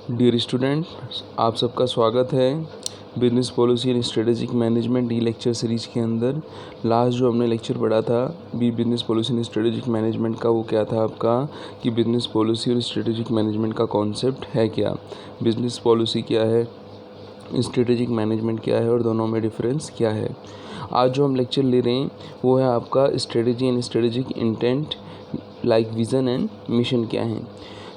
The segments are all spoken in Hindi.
डियर स्टूडेंट, आप सबका स्वागत है business policy and strategic management E lecture series के अंदर। लास्ट जो हमने लेक्चर पढ़ा था business policy and strategic management का, वो क्या था आपका कि बिजनेस पॉलिसी और स्ट्रेटेजिक मैनेजमेंट का कॉन्सेप्ट है क्या, बिजनेस पॉलिसी क्या है, स्ट्रेटेजिक मैनेजमेंट क्या है और दोनों में डिफरेंस क्या है। आज जो हम लेक्चर ले रहे हैं वो है आपका strategy and strategic intent, like vision and mission क्या है।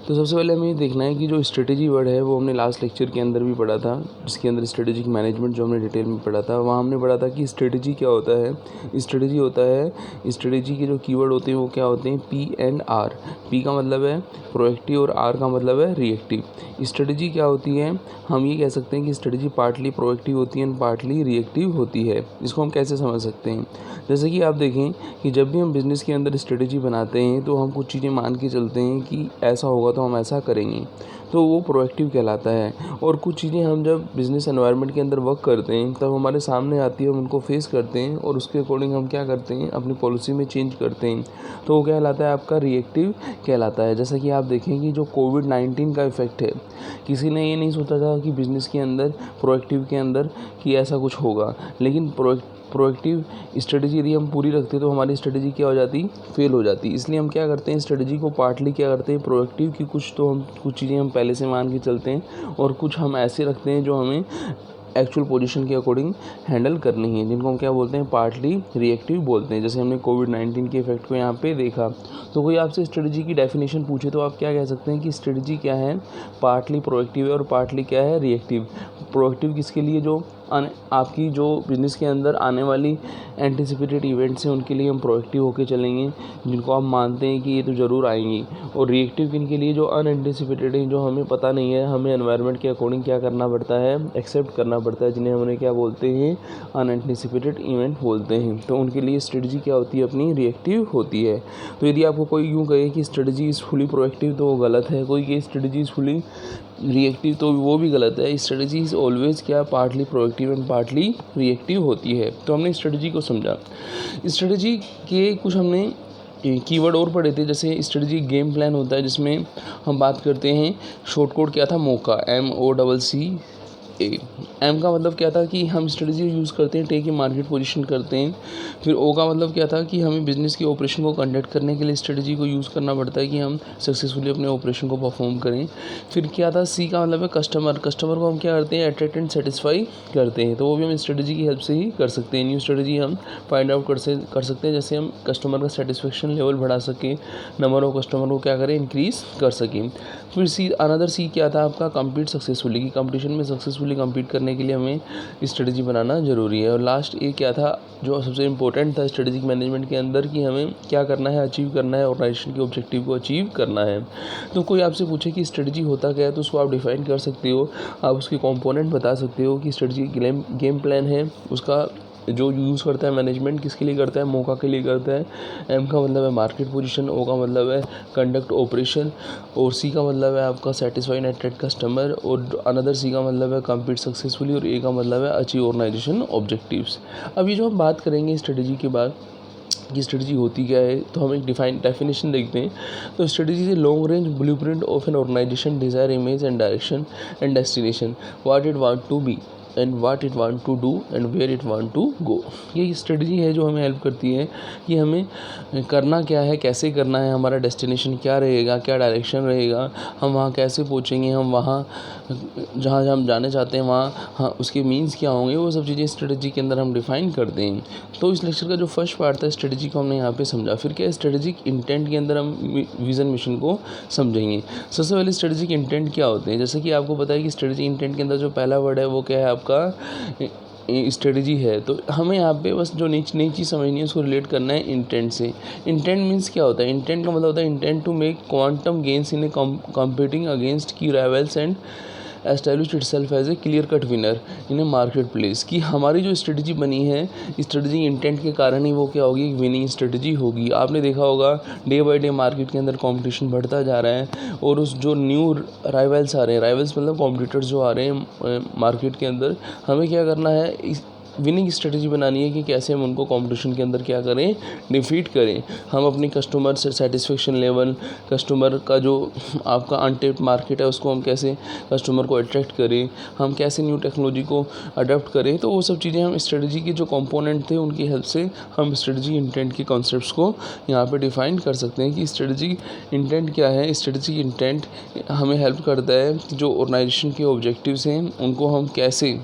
तो सबसे पहले हमें ये देखना है कि जो स्ट्रेटेजी वर्ड है वो हमने लास्ट लेक्चर के अंदर भी पढ़ा था, जिसके अंदर स्ट्रेटेजिक मैनेजमेंट जो हमने डिटेल में पढ़ा था, वहाँ हमने पढ़ा था कि स्ट्रेटेजी क्या होता है। स्ट्रेटेजी होता है, स्ट्रेटेजी के जो कीवर्ड होते हैं वो क्या होते हैं, पी एंड आर। पी का मतलब है प्रोएक्टिव और आर का मतलब है रिएक्टिव। स्ट्रेटेजी क्या होती है, हम ये कह सकते हैं कि स्ट्रेटेजी पार्टली प्रोएक्टिव होती है एंड पार्टली रिएक्टिव होती है। इसको हम कैसे समझ सकते हैं, जैसे कि आप देखें कि जब भी हम बिज़नेस के अंदर स्ट्रेटेजी बनाते हैं तो हम कुछ चीज़ें मान के चलते हैं कि ऐसा होगा तो हम ऐसा करेंगे, तो वो प्रोएक्टिव कहलाता है। और कुछ चीज़ें हम जब बिज़नेस एनवायरनमेंट के अंदर वर्क करते हैं तब हमारे सामने आती है, हम उनको फेस करते हैं और उसके अकॉर्डिंग हम क्या करते हैं, अपनी पॉलिसी में चेंज करते हैं, तो वो कहलाता है आपका रिएक्टिव कहलाता है। जैसा कि आप देखें कि जो कोविड-19 का इफ़ेक्ट है, किसी ने ये नहीं सोचा था कि बिज़नेस के अंदर प्रोएक्टिव के अंदर कि ऐसा कुछ होगा, लेकिन प्रोएक्टिव स्ट्रेटजी यदि हम पूरी रखते तो हमारी स्ट्रेटजी क्या हो जाती, फेल हो जाती। इसलिए हम क्या करते हैं, स्ट्रेटजी को पार्टली क्या करते हैं, प्रोएक्टिव की कुछ चीज़ें हम पहले से मान के चलते हैं और कुछ हम ऐसे रखते हैं जो हमें एक्चुअल पोजीशन के अकॉर्डिंग हैंडल करनी है, जिनको हम क्या बोलते हैं, पार्टली रिएक्टिव बोलते हैं। जैसे हमने कोविड-19 के इफेक्ट को यहाँ पे देखा, तो कोई आपसे स्ट्रेटजी की डेफिनेशन पूछे तो आप क्या कह सकते हैं कि स्ट्रेटजी क्या है, पार्टली प्रोएक्टिव है और पार्टली क्या है, रिएक्टिव। प्रोएक्टिव किसके लिए, जो आपकी जो बिज़नेस के अंदर आने वाली एंटिसिपेटेड इवेंट्स हैं उनके लिए हम प्रोएक्टिव होकर चलेंगे, जिनको आप मानते हैं कि ये तो ज़रूर आएंगी। और रिएक्टिव किन के लिए, जो अनएंटिसिपेटेड हैं, जो हमें पता नहीं है, हमें एनवायरनमेंट के अकॉर्डिंग क्या करना पड़ता है, एक्सेप्ट करना पड़ता है, जिन्हें हमने क्या बोलते हैं, अनएंटिसिपेटेड इवेंट बोलते हैं। तो उनके लिए स्ट्रेटजी क्या होती है, अपनी रिएक्टिव होती है। तो यदि आपको कोई यूँ कहे कि स्ट्रेटजी इज़ फुली प्रोएक्टिव तो वो गलत है, कोई कहे स्ट्रेटजी इज़ फुली रिएक्टिव तो वो भी गलत है। स्ट्रेटजी इज़ ऑलवेज क्या, partly proactive and partly reactive होती है। तो हमने स्ट्रेटजी को समझा। स्ट्रेटजी के कुछ हमने कीवर्ड और पढ़े थे, जैसे स्ट्रेटजी गेम प्लान होता है, जिसमें हम बात करते हैं, शॉर्ट कोड क्या था, मोका, MOCCA। एम का मतलब क्या था कि हम स्ट्रेटजी यूज़ करते हैं, टेक की मार्केट पोजीशन करते हैं। फिर ओ का मतलब क्या था कि हमें बिज़नेस के ऑपरेशन को कंडक्ट करने के लिए स्ट्रेटजी को यूज़ करना पड़ता है कि हम सक्सेसफुली अपने ऑपरेशन को परफॉर्म करें। फिर क्या था, सी का मतलब है कस्टमर को हम क्या करते हैं, अट्रैक्ट एंड सेटिस्फाई करते हैं, तो वो भी हम स्ट्रेटजी की हेल्प से ही कर सकते हैं। न्यू स्ट्रेटजी हम फाइंड आउट कर सकते हैं, जैसे हम कस्टमर का सेटिस्फेक्शन लेवल बढ़ा सकें, नंबर ऑफ कस्टमर को क्या करें, इंक्रीज़ कर सकें। फिर सी क्या था आपका, कम्पीट सक्सेसफुली, की कंपटीशन में सक्सेसफुली कम्पीट करने के लिए हमें स्ट्रेटजी बनाना ज़रूरी है। और लास्ट ए क्या था, जो सबसे इम्पोर्टेंट था स्ट्रेटेजिक मैनेजमेंट के अंदर, कि हमें क्या करना है, अचीव करना है, ऑर्गेनाइजेशन के ऑब्जेक्टिव को अचीव करना है। तो कोई आपसे पूछे कि स्ट्रेटजी होता क्या है, तो उसको आप डिफाइन कर सकते हो, आप उसके कंपोनेंट बता सकते हो कि स्ट्रेटजी गेम प्लान है, उसका जो यूज़ करता है मैनेजमेंट किसके लिए करता है, मौका के लिए करता है। एम का मतलब है मार्केट पोजीशन, ओ का मतलब है कंडक्ट ऑपरेशन, और सी का मतलब है आपका सेटिस्फाई एंड अट्रैक्ट कस्टमर, और अनदर सी का मतलब है कम्पीट सक्सेसफुली, और ए का मतलब है अचीव ऑर्गेनाइजेशन ऑब्जेक्टिव्स। अब ये जो हम बात करेंगे स्ट्रेटजी के बाद कि स्ट्रेटजी होती क्या है, तो हम एक डेफिनेशन देखते हैं। तो strategy is a long range blueprint of an organisation desire, image and direction and destination, what it want to be and what it want to do and where it want to go. ये स्ट्रेटजी है जो हमें हेल्प करती है कि हमें करना क्या है, कैसे करना है, हमारा डेस्टिनेशन क्या रहेगा, क्या डायरेक्शन रहेगा, हम वहाँ कैसे पहुँचेंगे, हम वहाँ जहाँ हम जाने चाहते हैं वहाँ हाँ उसके मीन्स क्या होंगे, वो सब चीज़ें स्ट्रेटजी के अंदर हम डिफ़ाइन करते हैं। तो इस लेक्चर का जो फर्स्ट पार्ट था स्ट्रेटजी को हमने यहाँ पे समझा। फिर क्या स्ट्रेटजिक इंटेंट के अंदर हम विज़न मिशन को समझेंगे। सबसे पहले स्ट्रेटजिक इंटेंट क्या होते हैं, जैसे कि आपको पता है कि स्ट्रेटजिक इंटेंट के अंदर जो पहला वर्ड है वो क्या है, आपका स्ट्रेटजी है। तो हमें यहाँ पे बस जो नई चीज़ समझनी है उसको रिलेट करना है इंटेंट से। इंटेंट मीन्स क्या होता है, इंटेंट का मतलब होता है intent to make quantum gains in a competing against की rivals and established itself as a clear cut winner in a market place. कि हमारी जो स्ट्रेटजी बनी है, स्ट्रेटजी इंटेंट के कारण ही वो क्या होगी, विनिंग स्ट्रेटजी होगी। आपने देखा होगा डे बाय डे मार्केट के अंदर कंपटीशन बढ़ता जा रहा है, और उस जो न्यू राइवल्स आ रहे हैं, राइवल्स मतलब कॉम्पिटिटर्स जो आ रहे हैं मार्केट के अंदर, हमें क्या करना है, विनिंग स्ट्रेटजी बनानी है कि कैसे हम उनको कंपटीशन के अंदर क्या करें, डिफीट करें। हम अपनी कस्टमर सेटिस्फेक्शन लेवल, कस्टमर का जो आपका अनटेप्ड मार्केट है उसको हम कैसे कस्टमर को अट्रैक्ट करें, हम कैसे न्यू टेक्नोलॉजी को अडॉप्ट करें। तो वो सब चीज़ें हम स्ट्रेटजी के जो कंपोनेंट थे उनकी हेल्प से हम स्ट्रेटजी इंटेंट के कॉन्सेप्ट्स को यहाँ पे डिफाइन कर सकते हैं कि स्ट्रेटजी इंटेंट क्या है। स्ट्रेटजी इंटेंट हमें हेल्प करता है कि जो ऑर्गेनाइजेशन के ऑब्जेक्टिव्स हैं उनको हम कैसे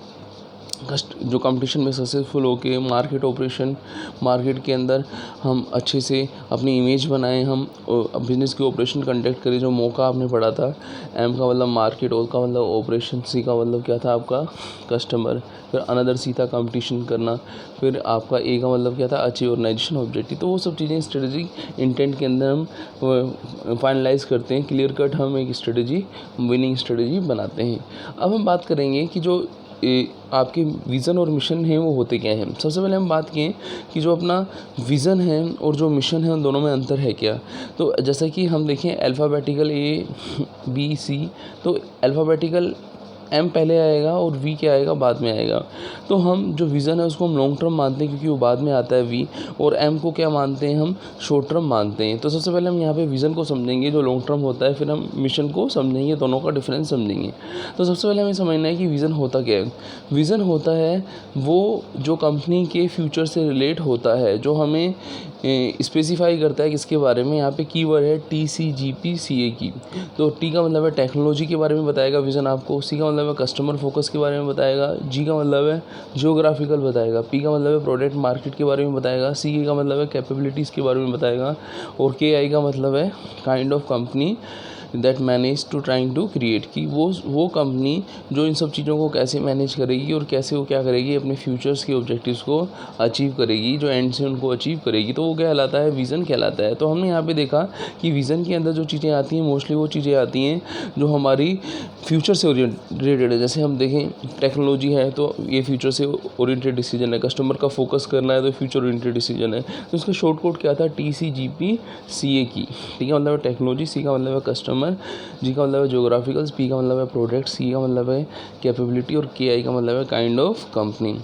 जो कंपटीशन में सक्सेसफुल होके मार्केट के अंदर हम अच्छे से अपनी इमेज बनाएं, हम बिजनेस के ऑपरेशन कंडक्ट करें। जो मौका आपने पढ़ा था, एम का मतलब मार्केट, ओ का मतलब ऑपरेशन, सी का मतलब क्या था आपका कस्टमर, फिर अनदर सी था कंपटीशन करना, फिर आपका ए का मतलब क्या था अचीव ऑर्गेनाइजेशन ऑब्जेक्टिव। तो वो सब चीज़ें स्ट्रेटजी इंटेंट के अंदर हम फाइनलाइज करते हैं, क्लियर कट हम एक स्ट्रेटजी विनिंग स्ट्रेटजी बनाते हैं। अब हम बात करेंगे कि जो आपके विज़न और मिशन हैं वो होते क्या हैं। सबसे पहले हम बात किए कि जो अपना विज़न है और जो मिशन है उन दोनों में अंतर है क्या। तो जैसा कि हम देखें अल्फ़ाबेटिकल ABC, तो अल्फ़ाबेटिकल M पहले आएगा और V क्या आएगा बाद में आएगा। तो हम जो विज़न है उसको हम लॉन्ग टर्म मानते हैं क्योंकि वो बाद में आता है V, और M को क्या मानते हैं हम शॉर्ट टर्म मानते हैं। तो सबसे पहले हम यहाँ पे विज़न को समझेंगे जो लॉन्ग टर्म होता है, फिर हम मिशन को समझेंगे, दोनों का डिफरेंस समझेंगे। तो सबसे पहले हमें समझना है कि विज़न होता क्या है। विज़न होता है वो जो कंपनी के फ्यूचर से रिलेट होता है, जो हमें स्पेसिफाई करता है किसके बारे में। यहाँ पे कीवर्ड है TCGPCA की। तो T का मतलब है टेक्नोलॉजी के बारे में बताएगा विज़न आपको, C का मतलब है कस्टमर फोकस के बारे में बताएगा, G का मतलब है जियोग्राफिकल बताएगा, P का मतलब है प्रोडक्ट मार्केट के बारे में बताएगा, C का मतलब है कैपेबिलिटीज़ के बारे में बताएगा, और KI का मतलब है kind of company that manage to trying to create, की वो कंपनी जो इन सब चीज़ों को कैसे मैनेज करेगी और कैसे वो क्या करेगी अपने फ्यूचर्स के ऑब्जेक्टिव्स को अचीव करेगी, जो एंड से उनको अचीव करेगी। तो वो कहलाता है विज़न कहलाता है। तो हमने यहाँ पे देखा कि विज़न के अंदर जो चीज़ें आती हैं मोस्टली वो चीज़ें आती हैं जो हमारी फ्यूचर से ओरिएंटेड है। जैसे हम देखें टेक्नोलॉजी है तो ये फ्यूचर से ओरिएंटेड डिसीजन है, कस्टमर का फोकस करना है तो फ्यूचर ओरिएंटेड डिसीजन है। तो इसका शॉर्ट कोड क्या था, TCGPCA की। ठीक है, मतलब है टेक्नोलॉजी, C का मतलब है कस्टमर, G का मतलब है जियोग्राफिकल, P का मतलब है प्रोडक्ट, C का मतलब है कैपेबिलिटी, और KI का मतलब है काइंड ऑफ कंपनी।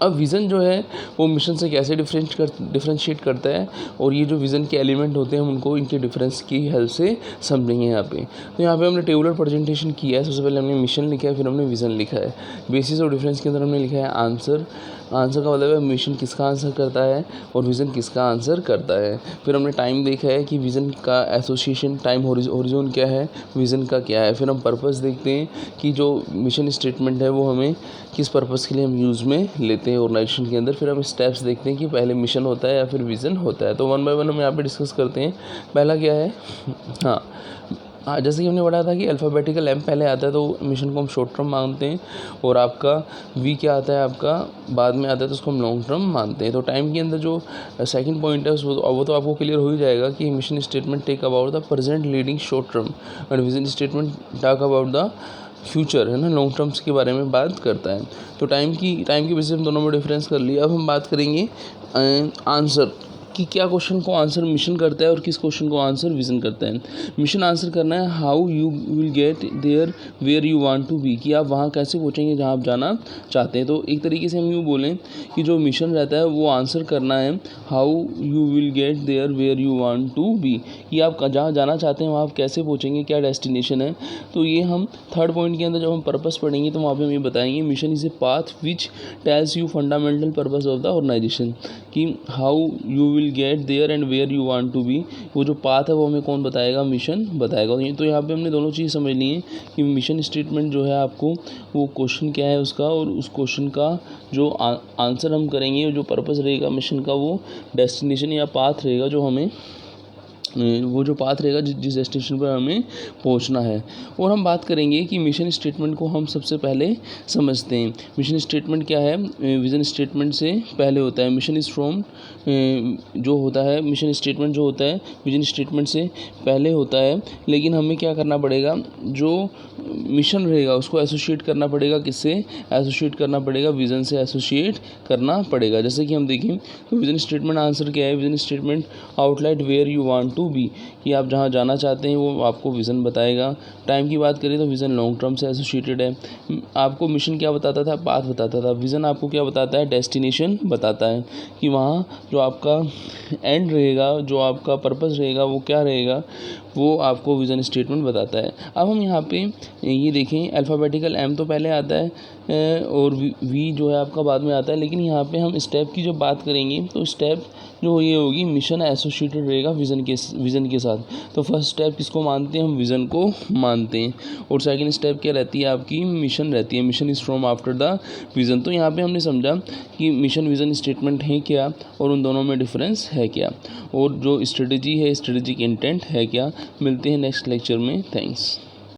अब विज़न जो है वो मिशन से कैसे डिफरेंशिएट करता है, और ये जो विज़न के एलिमेंट होते हैं हम उनको इनके डिफरेंस की हेल्प से समझेंगे यहाँ पे। तो यहाँ पे हमने टेबुलर प्रेजेंटेशन किया है। सबसे पहले हमने मिशन लिखा है, फिर हमने विज़न लिखा है। बेसिस और डिफरेंस के अंदर हमने लिखा है आंसर का मतलब है मिशन किसका आंसर करता है और विज़न किसका आंसर करता है। फिर हमने टाइम देखा है कि विज़न का एसोसिएशन टाइम होरिजोन क्या है, विज़न का क्या है। फिर हम पर्पस देखते हैं कि जो मिशन स्टेटमेंट है वो हमें किस पर्पस के लिए हम यूज़ में लेते हैं ऑर्गेनाइजेशन के अंदर। फिर हम स्टेप्स देखते हैं कि पहले मिशन होता है या फिर विज़न होता है। तो वन बाय वन हम यहाँ पे डिस्कस करते हैं। पहला क्या है, हाँ जैसे कि हमने पढ़ा था कि अल्फ़ाबेटिकल M पहले आता है तो मिशन को हम शॉर्ट टर्म मानते हैं, और आपका V क्या आता है आपका बाद में आता है तो उसको हम लॉन्ग टर्म मानते हैं। तो टाइम के अंदर जो सेकंड पॉइंट है वो तो आपको क्लियर हो ही जाएगा कि mission statement take about the present leading short term, and vision statement talk about the future, है ना, लॉन्ग टर्म्स के बारे में बात करता है। तो टाइम की बेसिस पे हम दोनों में डिफरेंस कर लिया। अब हम बात करेंगे आंसर कि क्या क्वेश्चन को आंसर मिशन करता है और किस क्वेश्चन को आंसर विज़न करता है। मिशन आंसर करना है how you will get there where you want to be, कि आप वहाँ कैसे पहुँचेंगे जहाँ आप जाना चाहते हैं। तो एक तरीके से हम यूँ बोलें कि जो मिशन रहता है वो आंसर करना है how you will get there where you want to be, कि आप जहाँ जाना चाहते हैं वहाँ आप कैसे पहुँचेंगे, क्या डेस्टिनेशन है। तो ये हम थर्ड पॉइंट के अंदर जब हम पर्पस पढ़ेंगे तो वहाँ पर हम ये बताएंगे mission is a path which tells you fundamental purpose of the organisation, कि how you will get there and where you want to be, वो जो पाथ है वो हमें कौन बताएगा, मिशन बताएगा। तो यहाँ पे हमने दोनों चीज़ समझ ली है कि मिशन स्टेटमेंट जो है आपको वो क्वेश्चन क्या है उसका, और उस क्वेश्चन का जो आंसर हम करेंगे, जो पर्पस रहेगा मिशन का, वो डेस्टिनेशन या पाथ रहेगा जो हमें जिस डेस्टिनेशन पर हमें पहुंचना है। और हम बात करेंगे कि मिशन स्टेटमेंट को हम सबसे पहले समझते हैं। मिशन स्टेटमेंट क्या है, विज़न स्टेटमेंट से पहले होता है। मिशन इज़ फ्रॉम जो होता है, मिशन स्टेटमेंट जो होता है विज़न स्टेटमेंट से पहले होता है, लेकिन हमें क्या करना पड़ेगा, जो मिशन रहेगा उसको एसोसिएट करना पड़ेगा, किससे एसोसिएट करना पड़ेगा, विज़न से एसोसिएट करना पड़ेगा। जैसे कि हम देखें तो विज़न स्टेटमेंट आंसर क्या है, vision statement outline where you want want to be, कि आप जहाँ जाना चाहते हैं वो आपको विज़न बताएगा। टाइम की बात करें तो विज़न लॉन्ग टर्म से एसोसिएटेड है। आपको मिशन क्या बताता था, पाथ बताता था। विज़न आपको क्या बताता है, डेस्टिनेशन बताता है कि वहाँ जो आपका एंड रहेगा, जो आपका पर्पस रहेगा वो क्या रहेगा, वो आपको विज़न स्टेटमेंट बताता है। अब हम यहाँ पे ये देखें, अल्फ़ाबेटिकल एम तो पहले आता है और वी जो है आपका बाद में आता है, लेकिन यहाँ पे हम स्टेप की जब बात करेंगे तो स्टेप जो ये होगी मिशन एसोसिएटेड रहेगा विज़न के साथ। तो फर्स्ट स्टेप किसको मानते हैं, हम विज़न को मानते हैं, और सेकंड स्टेप क्या रहती है आपकी, मिशन रहती है। Mission is from after the vision. तो यहाँ पे हमने समझा कि मिशन विज़न स्टेटमेंट है क्या और उन दोनों में डिफरेंस है क्या, और जो स्ट्रेटजी है, स्ट्रेटेजिक इंटेंट है क्या। मिलते हैं नेक्स्ट लेक्चर में। थैंक्स।